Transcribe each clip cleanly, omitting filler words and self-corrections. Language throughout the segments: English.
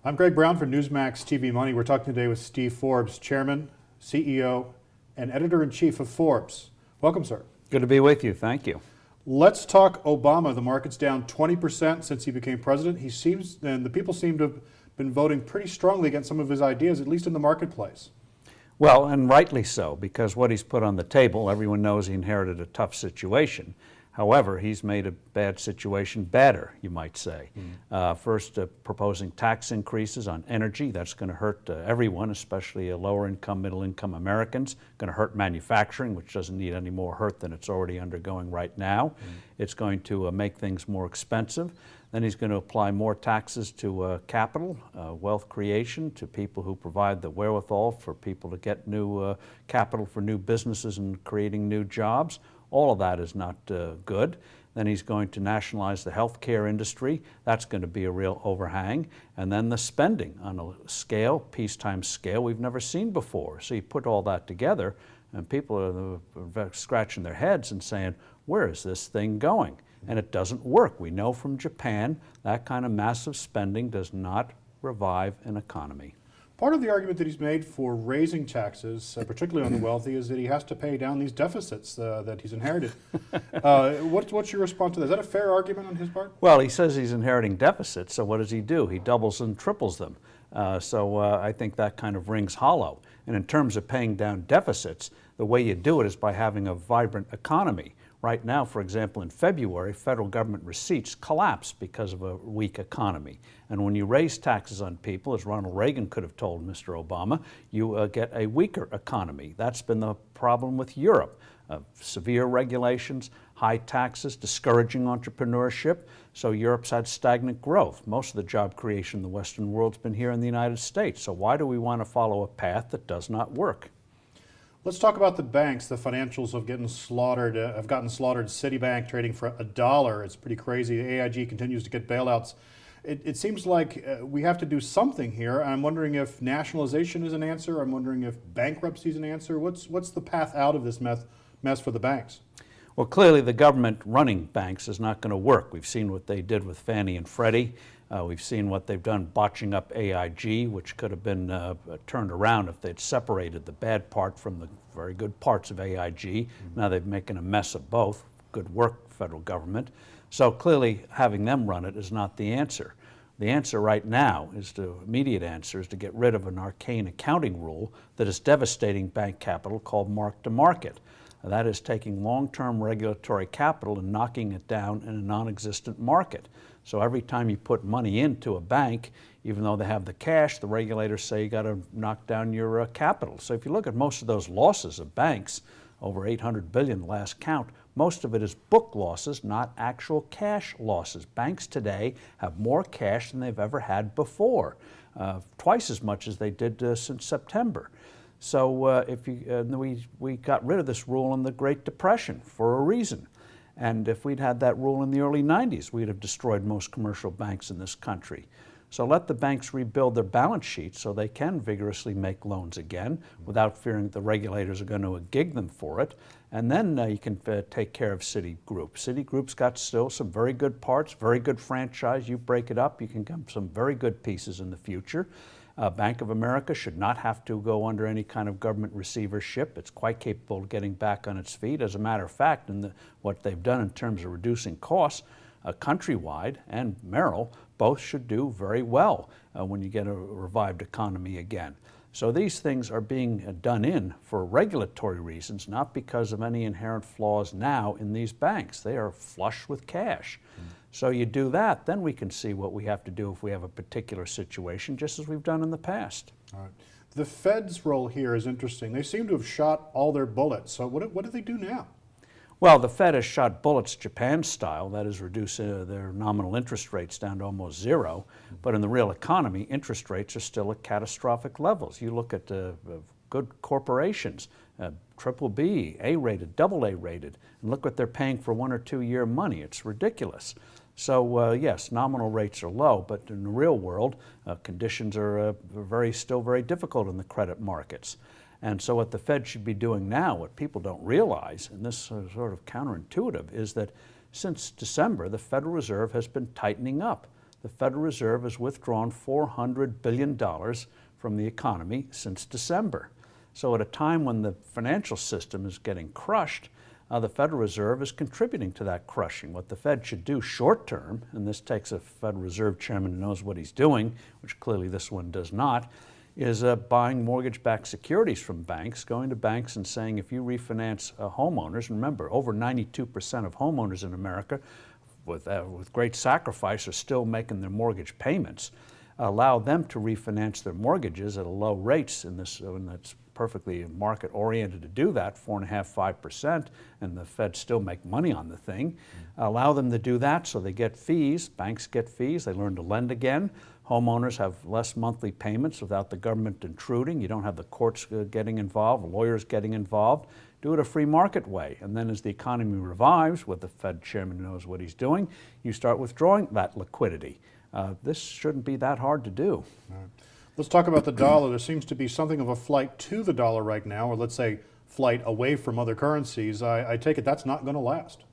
I'm Greg Brown for Newsmax TV Money. We're talking today with Steve Forbes, Chairman, CEO, and Editor-in-Chief of Forbes. Welcome, sir. Good to be with you. Thank you. Let's talk Obama. The market's down 20% since he became president. And the people seem to have been voting pretty strongly against some of his ideas, at least in the marketplace. Well, and rightly so, because what he's put on the table, everyone knows he inherited a tough situation. However, he's made a bad situation better, you might say. First, proposing tax increases on energy. That's going to hurt everyone, especially lower income, middle income Americans. Going to hurt manufacturing, which doesn't need any more hurt than it's already undergoing right now. It's going to make things more expensive. Then he's going to apply more taxes to capital, wealth creation, to people who provide the wherewithal for people to get new capital for new businesses and creating new jobs. All of that is not good. Then he's going to nationalize the healthcare industry. That's going to be a real overhang. And then the spending on a scale, peacetime scale, we've never seen before. So you put all that together, and people are scratching their heads and saying, where is this thing going? And it doesn't work. We know from Japan that kind of massive spending does not revive an economy. Part of the argument that he's made for raising taxes, particularly on the wealthy, is that he has to pay down these deficits that he's inherited. What's your response to that? Is that a fair argument on his part? Well, he says he's inheriting deficits, so what does he do? He doubles and triples them. So I think that kind of rings hollow. And in terms of paying down deficits, the way you do it is by having a vibrant economy. Right now, for example, in February, federal government receipts collapsed because of a weak economy. And when you raise taxes on people, as Ronald Reagan could have told Mr. Obama, you get a weaker economy. That's been the problem with Europe. Severe regulations, high taxes, discouraging entrepreneurship. So Europe's had stagnant growth. Most of the job creation in the Western world's been here in the United States. So why do we want to follow a path that does not work? Let's talk about the banks. The financials have gotten slaughtered. Citibank trading for $1. It's pretty crazy. AIG continues to get bailouts. It seems like we have to do something here. I'm wondering if nationalization is an answer. I'm wondering if bankruptcy is an answer. What's the path out of this mess for the banks? Well, clearly the government running banks is not going to work. We've seen what they did with Fannie and Freddie. We've seen what they've done botching up AIG, which could have been turned around if they'd separated the bad part from the very good parts of AIG. Now they're making a mess of both. Good work, federal government. So clearly having them run it is not the answer. The answer right now immediate answer is to get rid of an arcane accounting rule that is devastating bank capital called mark-to-market. That is taking long-term regulatory capital and knocking it down in a non-existent market. So every time you put money into a bank, even though they have the cash, the regulators say you got to knock down your capital. So if you look at most of those losses of banks, over $800 billion last count, most of it is book losses, not actual cash losses. Banks today have more cash than they've ever had before, twice as much as they did since September. So we got rid of this rule in the Great Depression for a reason. And if we'd had that rule in the early 90s, we'd have destroyed most commercial banks in this country. So let the banks rebuild their balance sheets so they can vigorously make loans again without fearing the regulators are going to gig them for it. And then you can take care of Citigroup. Citigroup's got still some very good parts, very good franchise. You break it up, you can get some very good pieces in the future. Bank of America should not have to go under any kind of government receivership. It's quite capable of getting back on its feet. As a matter of fact, what they've done in terms of reducing costs, countrywide and Merrill both should do very well when you get a revived economy again. So these things are being done for regulatory reasons, not because of any inherent flaws now in these banks. They are flush with cash. So you do that, then we can see what we have to do if we have a particular situation, just as we've done in the past. All right. The Fed's role here is interesting. They seem to have shot all their bullets. So what do they do now? Well, the Fed has shot bullets Japan style, that is reduce their nominal interest rates down to almost zero. But in the real economy, interest rates are still at catastrophic levels. You look at good corporations, triple B, A-rated, double A-rated, and look what they're paying for 1 or 2 year money. It's ridiculous. So yes, nominal rates are low, but in the real world, conditions are still very difficult in the credit markets. And so what the Fed should be doing now, what people don't realize, and this is sort of counterintuitive, is that since December, the Federal Reserve has been tightening up. the Federal Reserve has withdrawn $400 billion from the economy since December. So at a time when the financial system is getting crushed, the Federal Reserve is contributing to that crushing. What the Fed should do short term, and this takes a Federal Reserve chairman who knows what he's doing, which clearly this one does not, is buying mortgage-backed securities from banks, going to banks and saying, if you refinance homeowners, remember, over 92% of homeowners in America, with great sacrifice, are still making their mortgage payments, allow them to refinance their mortgages at a low rates in this, and that's perfectly market-oriented to do that, 4.5%, 5%, and the Fed still make money on the thing. Allow them to do that so they get fees, banks get fees, they learn to lend again. Homeowners have less monthly payments without the government intruding. You don't have the courts getting involved, lawyers getting involved. Do it a free market way. And then as the economy revives, with the Fed chairman knows what he's doing, you start withdrawing that liquidity. This shouldn't be that hard to do. All right. Let's talk about the dollar. There seems to be something of a flight to the dollar right now, or let's say flight away from other currencies. I take it that's not going to last.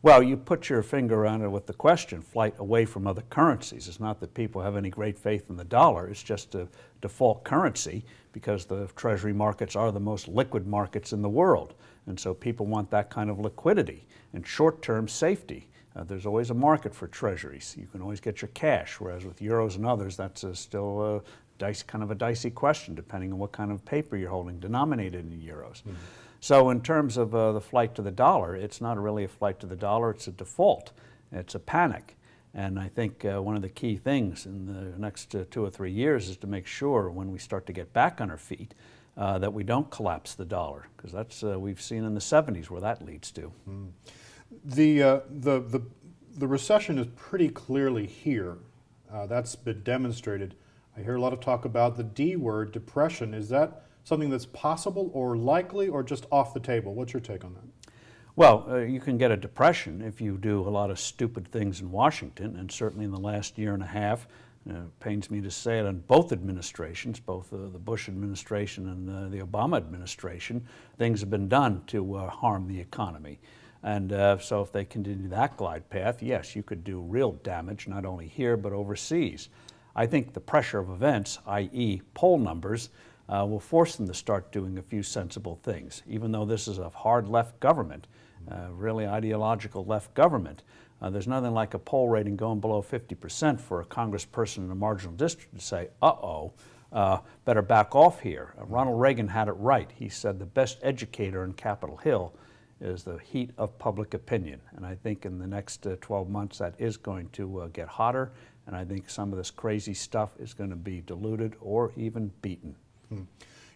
Well, you put your finger on it with the question, flight away from other currencies. It's not that people have any great faith in the dollar. It's just a default currency because the treasury markets are the most liquid markets in the world. And so people want that kind of liquidity and short-term safety. There's always a market for treasuries. You can always get your cash, whereas with euros and others, that's still kind of a dicey question, depending on what kind of paper you're holding, denominated in euros. Mm-hmm. So in terms of the flight to the dollar, it's not really a flight to the dollar, it's a default. It's a panic. And I think one of the key things in the next 2 or 3 years is to make sure when we start to get back on our feet that we don't collapse the dollar, because that's we've seen in the 70s where that leads to. Mm. The recession is pretty clearly here. That's been demonstrated. I hear a lot of talk about the D word, depression. Is that something that's possible or likely or just off the table? What's your take on that? Well, you can get a depression if you do a lot of stupid things in Washington, and certainly in the last year and a half, it pains me to say it, on both administrations, both the Bush administration and the Obama administration, things have been done to harm the economy. And so if they continue that glide path, yes, you could do real damage, not only here but overseas. I think the pressure of events, i.e. poll numbers, will force them to start doing a few sensible things. Even though this is a hard left government, really ideological left government, there's nothing like a poll rating going below 50% for a congressperson in a marginal district to say, better back off here. Ronald Reagan had it right. He said the best educator in Capitol Hill is the heat of public opinion. And I think in the next 12 months that is going to get hotter, and I think some of this crazy stuff is going to be diluted or even beaten.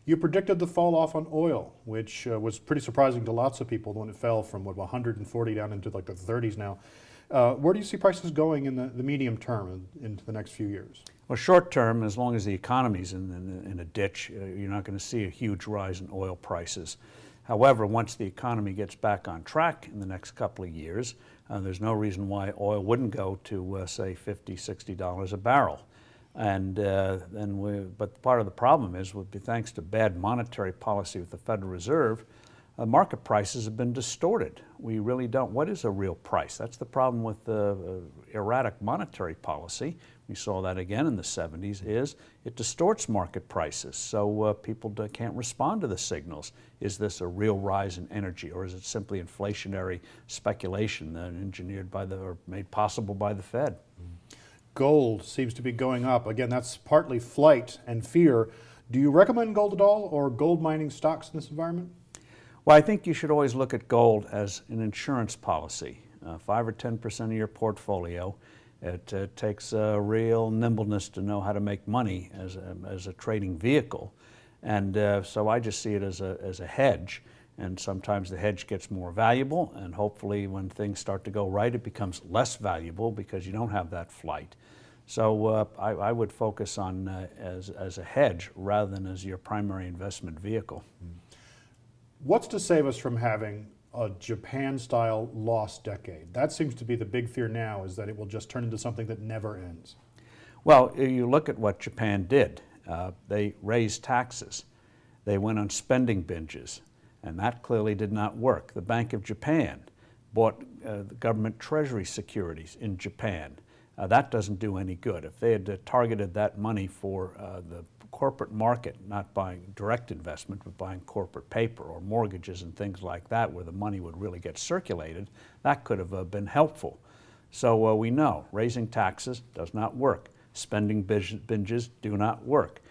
You predicted the fall off on oil, which was pretty surprising to lots of people when it fell from, 140 down into like the 30s now. Where do you see prices going in the medium term, into the next few years? Well, short term, as long as the economy's in a ditch, you're not going to see a huge rise in oil prices. However, once the economy gets back on track in the next couple of years, there's no reason why oil wouldn't go to, say, $50, $60 a barrel. And but part of the problem is, thanks to bad monetary policy with the Federal Reserve, market prices have been distorted. We really don't. What is a real price? That's the problem with erratic monetary policy. We saw that again in the 70s, is it distorts market prices. So people can't respond to the signals. Is this a real rise in energy, or is it simply inflationary speculation engineered by or made possible by the Fed? Gold seems to be going up. Again, that's partly flight and fear. Do you recommend gold at all, or gold mining stocks in this environment? Well, I think you should always look at gold as an insurance policy. 5 or 10% of your portfolio. It takes real nimbleness to know how to make money as a trading vehicle. And so I just see it as a hedge. And sometimes the hedge gets more valuable, and hopefully when things start to go right, it becomes less valuable because you don't have that flight. So I would focus on as a hedge rather than as your primary investment vehicle. What's to save us from having a Japan-style lost decade? That seems to be the big fear now, is that it will just turn into something that never ends. Well, you look at what Japan did. They raised taxes. They went on spending binges, and that clearly did not work. The Bank of Japan bought the government treasury securities in Japan. That doesn't do any good. If they had targeted that money for the corporate market, not buying direct investment, but buying corporate paper or mortgages and things like that, where the money would really get circulated, that could have been helpful. So we know raising taxes does not work. Spending binges do not work.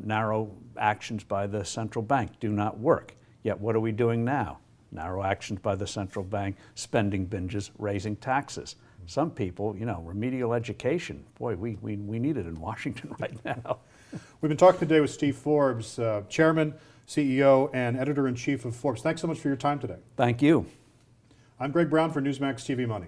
Narrow actions by the central bank do not work. Yet what are we doing now? Narrow actions by the central bank, spending binges, raising taxes. Some people, remedial education, boy, we need it in Washington right now. We've been talking today with Steve Forbes, Chairman, CEO, and Editor-in-Chief of Forbes. Thanks so much for your time today. Thank you. I'm Greg Brown for Newsmax TV Money.